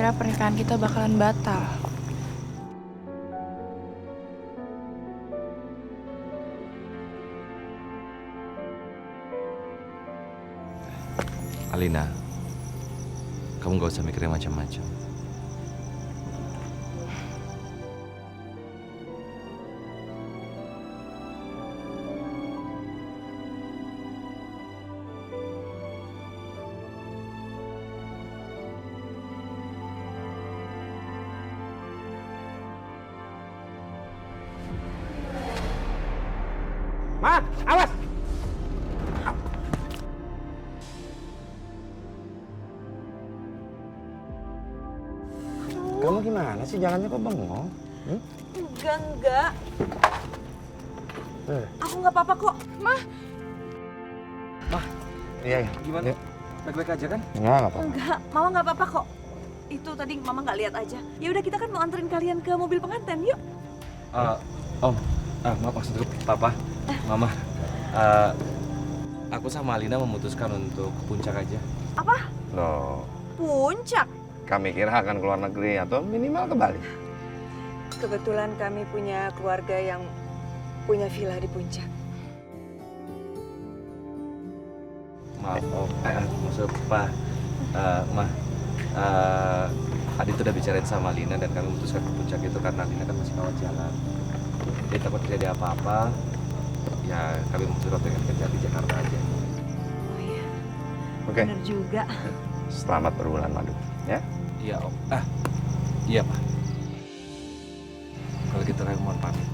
kira pernikahan kita bakalan batal. Alina, kamu gak usah mikirin macam-macam. Ma, awas! Kamu gimana sih jalannya kok bengong? Enggak. Aku nggak apa-apa kok. Iya. Gimana? Baik-baik aja kan? Nggak apa-apa. Enggak, Mama nggak apa-apa kok. Itu tadi Mama nggak lihat aja. Ya udah kita kan mau anterin kalian ke mobil pengantin, yuk. Maaf maksudku Papa, Mama. Aku sama Alina memutuskan untuk ke puncak aja. Apa? Loh, Puncak? kami kira akan keluar negeri atau minimal ke Bali. Kebetulan kami punya keluarga yang punya villa di puncak. Maaf Om, maksud Pa, Ma. Adit udah bicarain sama Alina dan kami memutuskan ke puncak itu karena Alina kan masih rawat jalan. Jadi takut terjadi apa-apa, ya kami memutuskan untuk kerja di Jakarta aja. Oh iya, Oke, bener juga. selamat berbulan madu, ya. Iya Om. Iya Pak. Kalau gitu kami mohon pamit.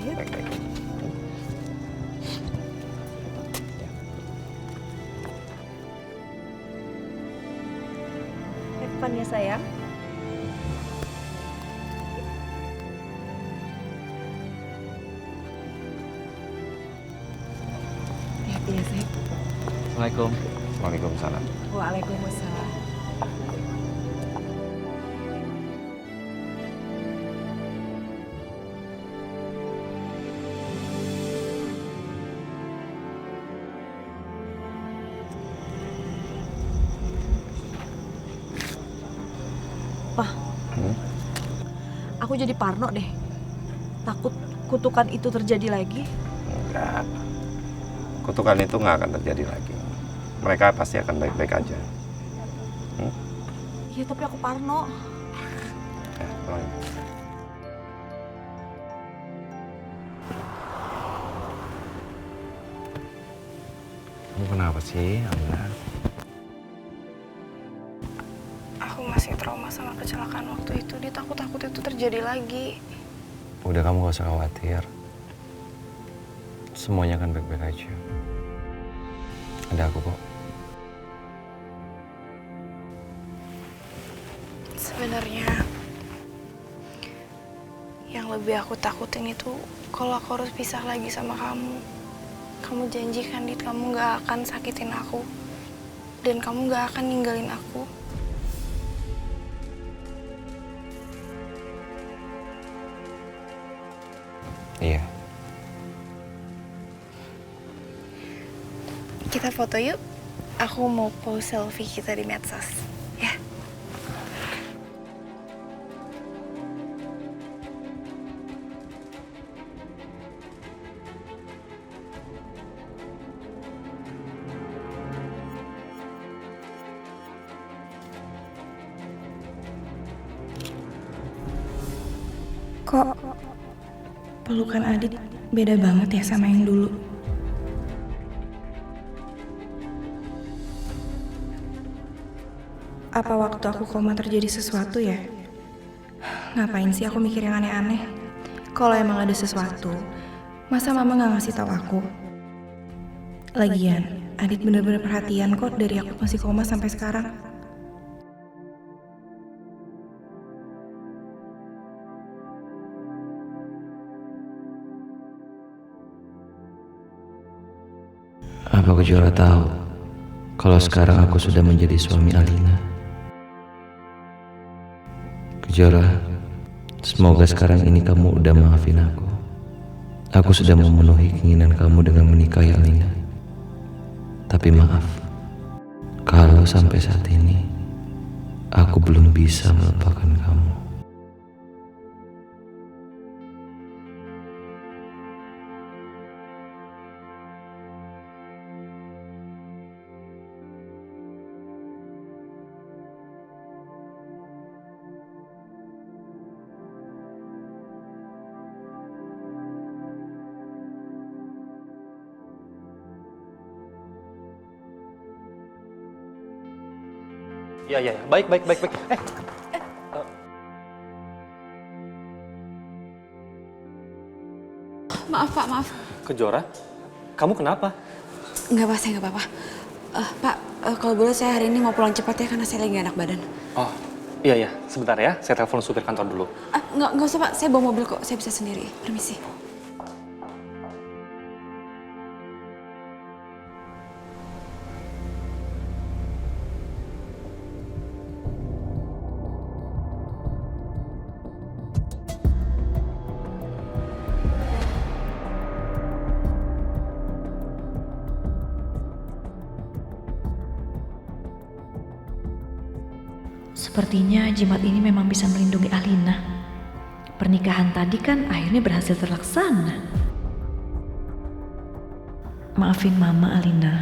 Yuk. Baik-baik. Have fun ya sayang. Hati ya sayang. Assalamualaikum. Waalaikumsalam. Waalaikumsalam. Pak, aku jadi parno deh. Takut kutukan itu terjadi lagi. Enggak. Kutukan itu nggak akan terjadi lagi. Mereka pasti akan baik-baik aja. Iya, tapi aku parno. Pulang. Kamu kenapa sih, Alina? Aku masih trauma sama kecelakaan waktu itu. Dia takut itu terjadi lagi. Udah, kamu gak usah khawatir. Semuanya akan baik-baik aja. Ada aku kok. Sebenarnya yang lebih aku takutin itu kalau aku harus pisah lagi sama kamu. Kamu janji kan, Dit, kamu gak akan sakitin aku. Dan kamu gak akan ninggalin aku. Iya. Kita foto yuk. Aku mau post selfie kita di medsos. Ya. Kok pelukan Adit beda banget ya sama yang dulu? Apa waktu aku koma terjadi sesuatu ya? Ngapain sih aku mikir yang aneh-aneh? Kalau emang ada sesuatu, masa mama gak ngasih tahu aku? Lagian, Adit bener-bener perhatian kok dari aku masih koma sampai sekarang. Apa Kejora tahu kalau sekarang aku sudah menjadi suami Alina? Kejora, semoga sekarang ini kamu udah maafin aku. Aku sudah memenuhi keinginan kamu dengan menikahi Alina. Tapi maaf, kalau sampai saat ini aku belum bisa melupakan kamu. Iya. Baik. Maaf Pak, maaf. Kejora, kamu kenapa? Enggak Pak, saya nggak apa-apa. Pak, kalau boleh saya hari ini mau pulang cepat ya karena saya lagi nggak enak badan. Oh, iya. Sebentar ya, saya telepon supir kantor dulu. Nggak usah Pak, saya bawa mobil kok, saya bisa sendiri. Permisi. Sepertinya jimat ini memang bisa melindungi Alina. Pernikahan tadi kan akhirnya berhasil terlaksana. Maafin Mama, Alina.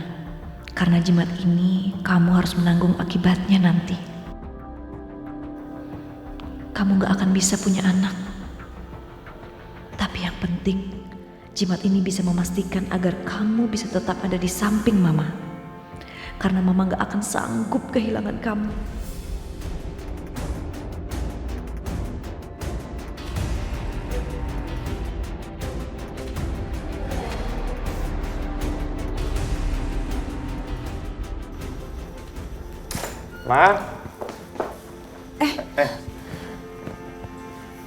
Karena jimat ini kamu harus menanggung akibatnya nanti. Kamu gak akan bisa punya anak. Tapi yang penting, jimat ini bisa memastikan agar kamu bisa tetap ada di samping Mama. Karena Mama gak akan sanggup kehilangan kamu. Ma?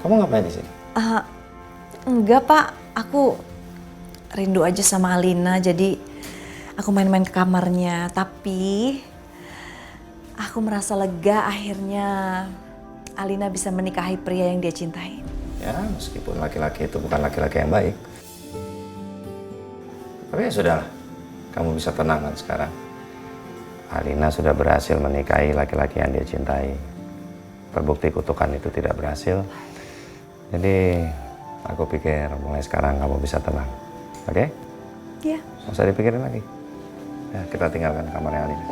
Kamu ngapain di sini? Enggak Pak, aku rindu aja sama Alina, jadi aku main-main ke kamarnya. Tapi aku merasa lega akhirnya Alina bisa menikahi pria yang dia cintai. Ya, meskipun laki-laki itu bukan laki-laki yang baik. Tapi ya sudahlah, kamu bisa tenang kan sekarang. Alina sudah berhasil menikahi laki-laki yang dia cintai. Terbukti kutukan itu tidak berhasil. Jadi aku pikir mulai sekarang kamu bisa tenang. Oke? Iya. Nggak usah dipikirin lagi. Ya, kita tinggalkan kamarnya Alina.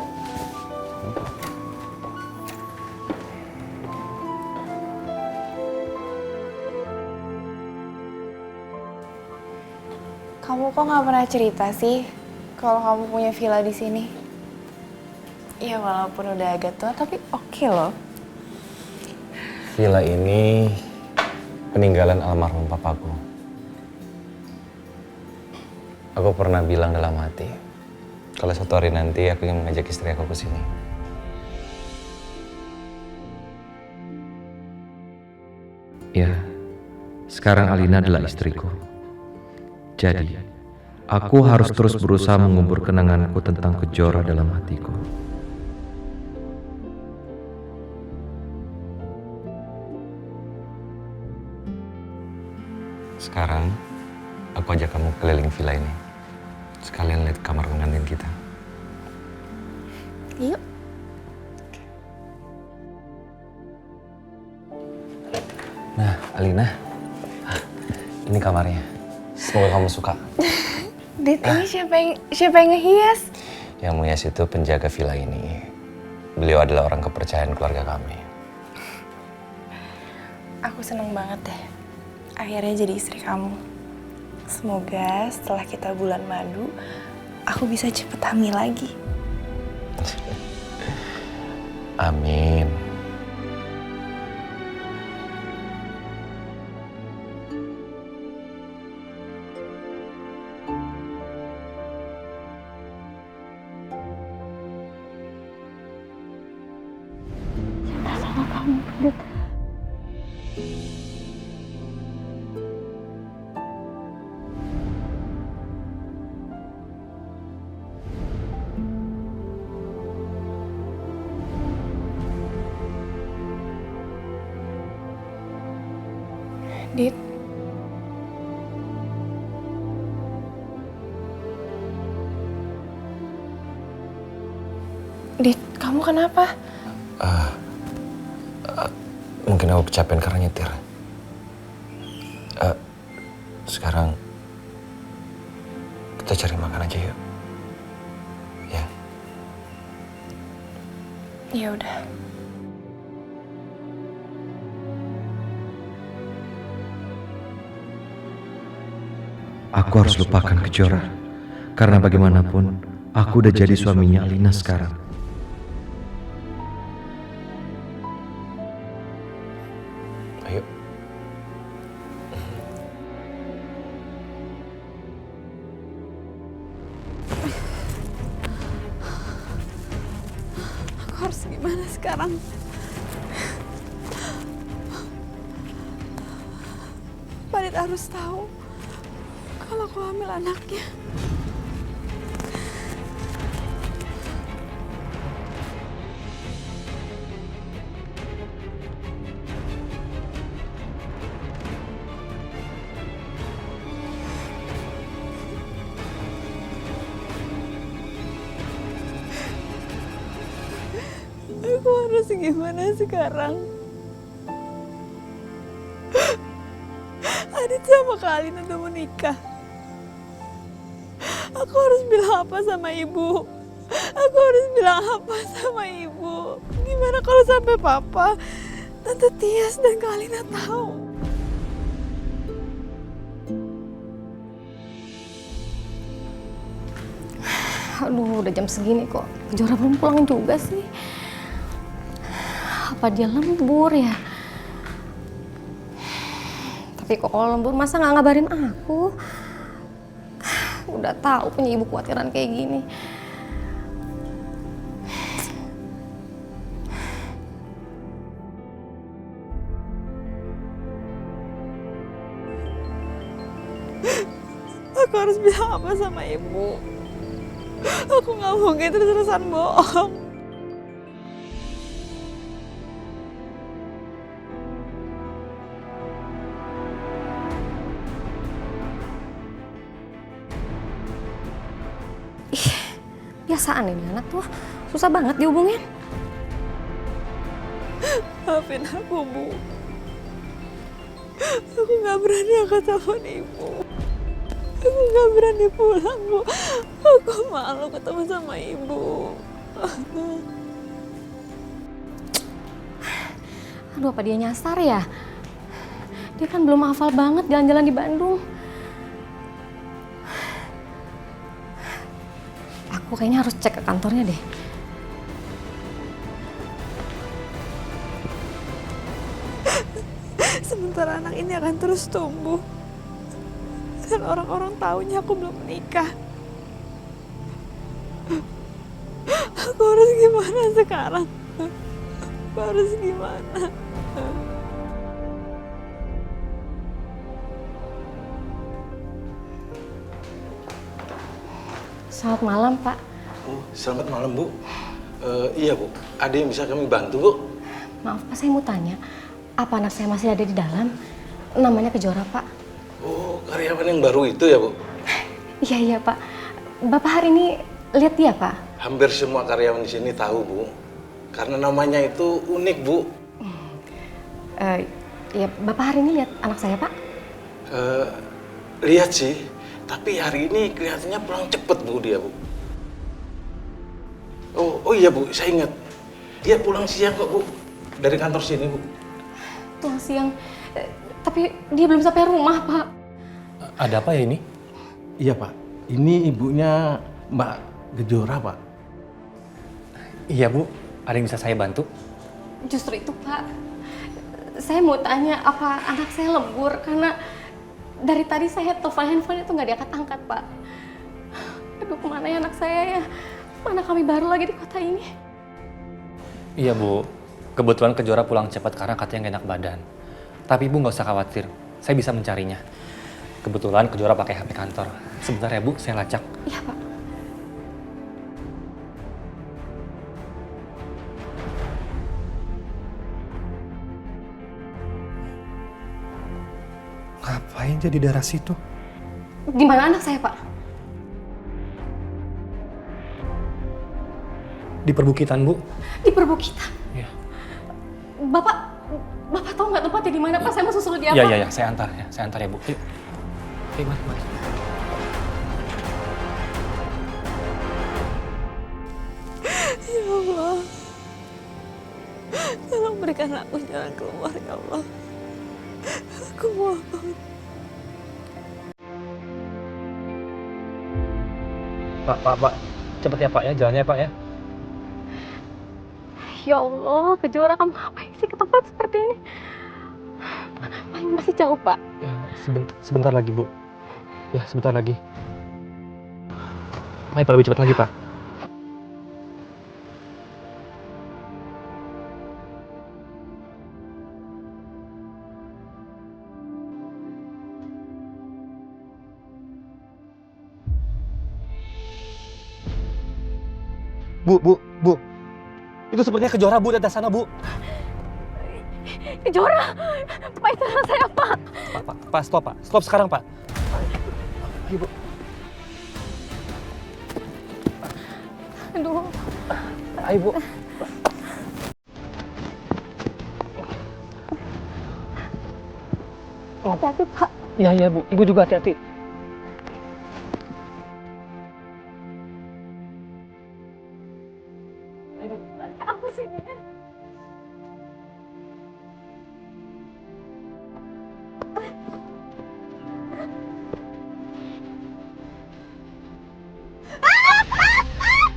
Kamu kok nggak pernah cerita sih kalau kamu punya villa di sini? Ya walaupun udah agak tua tapi oke loh. Villa ini peninggalan almarhum papaku. Aku pernah bilang dalam hati, kalau suatu hari nanti aku ingin mengajak istri aku ke sini. Ya, sekarang Alina adalah istriku. Jadi, aku harus terus berusaha mengubur kenanganku tentang Kejora dalam hatiku. Sekarang, aku ajak kamu keliling villa ini. Sekalian lihat kamar pengantin kita. Yuk. Nah, Alina, ini kamarnya. Semoga kamu suka. Dit, ini siapa yang ngehias? Yang menghias itu penjaga villa ini. Beliau adalah orang kepercayaan keluarga kami. Aku seneng banget deh. Akhirnya jadi istri kamu. Semoga setelah kita bulan madu, aku bisa cepet hamil lagi. Amin. Dit. Dit, kamu kenapa? Mungkin aku kecapean karena nyetir. Sekarang kita cari makan aja yuk. Ya. Ya udah. Aku harus lupakan Kejora. Karena bagaimanapun, aku udah jadi suaminya Alina sekarang. Ayo. Aku harus gimana sekarang? Farid harus tahu kalau aku hamil anaknya. Aku harus gimana sekarang? Adit sama Kak Alina udah mau nikah. Aku harus bilang apa sama ibu? Aku harus bilang apa sama ibu? Gimana kalau sampai papa, Tante Tias dan Kak Alina tahu? Aduh, udah jam segini kok Kejora belum pulang juga sih. Apa dia lembur ya? Tapi kok kalau lembur masa nggak ngabarin aku? Udah tahu punya ibu khawatiran kayak gini. Aku harus bilang apa sama ibu? Aku nggak mungkin terus-terusan bohong. Biasaan ini anak tuh susah banget dihubungin. Maafin aku, Bu. Aku nggak berani angkat telepon ibu. Aku nggak berani pulang, Bu. Aku malu ketemu sama ibu. Aduh, apa dia nyasar ya? Dia kan belum hafal banget jalan-jalan di Bandung. Aku kayaknya harus cek ke kantornya deh. Sementara anak ini akan terus tumbuh. Dan orang-orang tahunya aku belum menikah. Aku harus gimana sekarang? Aku harus gimana? Selamat malam, Pak. Oh, selamat malam, Bu. Iya, Bu. Ada yang bisa kami bantu, Bu? Maaf, Pak, saya mau tanya. Apa anak saya masih ada di dalam? Namanya Kejora, Pak. Oh, karyawan yang baru itu ya, Bu? Iya, iya, Pak. Bapak hari ini lihat dia, Pak? Hampir semua karyawan di sini tahu, Bu. Karena namanya itu unik, Bu. Ya, Bapak hari ini lihat anak saya, Pak? Lihat sih. Tapi hari ini kelihatannya pulang cepet, Bu, dia, Bu. Oh iya, Bu. Saya ingat. Dia pulang siang kok, Bu. Dari kantor sini, Bu. Pulang siang. Tapi dia belum sampai rumah, Pak. Ada apa ya ini? Iya, Pak. Ini ibunya Mbak Kejora, Pak. Iya, Bu. Ada yang bisa saya bantu? Justru itu, Pak. Saya mau tanya apa anak saya lembur karena dari tadi saya telepon handphone itu nggak diangkat-angkat, Pak. Aduh, kemana ya anak saya ya? Mana kami baru lagi di kota ini? Iya, Bu. Kebetulan Kejora pulang cepat karena katanya nggak enak badan. Tapi Ibu nggak usah khawatir. Saya bisa mencarinya. Kebetulan Kejora pakai HP kantor. Sebentar ya, Bu. Saya lacak. Iya, Pak. Ngapain jadi darah situ? Di mana anak saya, Pak? Di perbukitan, Bu. Di perbukitan. Iya. Bapak tahu nggak tempatnya di mana, Pak? Saya mau susul dia, Pak. Iya, saya antar ya, Bu. Yuk. Mari. Ya Allah, tolong berikan aku jalan keluar, ya Allah. Aku mohon. Pak. Cepet ya, Pak ya. Jalannya ya, Pak ya. Ya Allah, Kejora, kamu ngapain sih ke tempat seperti ini? Masih jauh, Pak. Ya, sebentar lagi, Bu. Ya, sebentar lagi. Ayo, Pak, lebih cepat lagi, Pak. Bu. Itu sepertinya Kejora, Bu, dari sana, Bu. Kejora, Pak, itu anak saya, Pak. Pak, stop, Pak. Stop sekarang, Pak. Ayo, Bu. Aduh. Ayo, Bu. Hati-hati, Pak. Iya, Bu. Ibu juga hati-hati. Apa sih?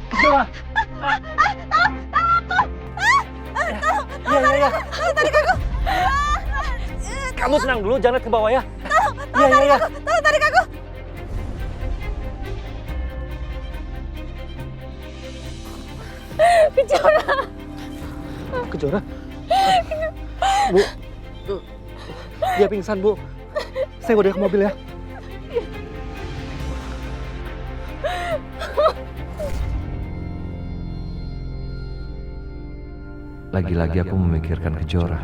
Kejora. Iya. Kamu senang dulu, jangan lihat ke bawah ya. Iya. Tolong tarik aku. Kejora. Bu. Dia pingsan, Bu. Saya bawa dia ke mobil ya. Lagi-lagi aku memikirkan Kejora.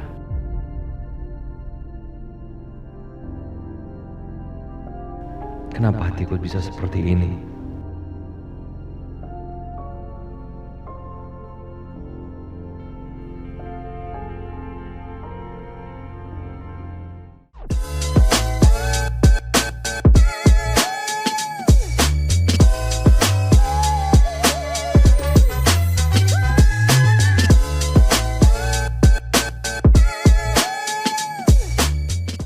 Kenapa hatiku bisa seperti ini?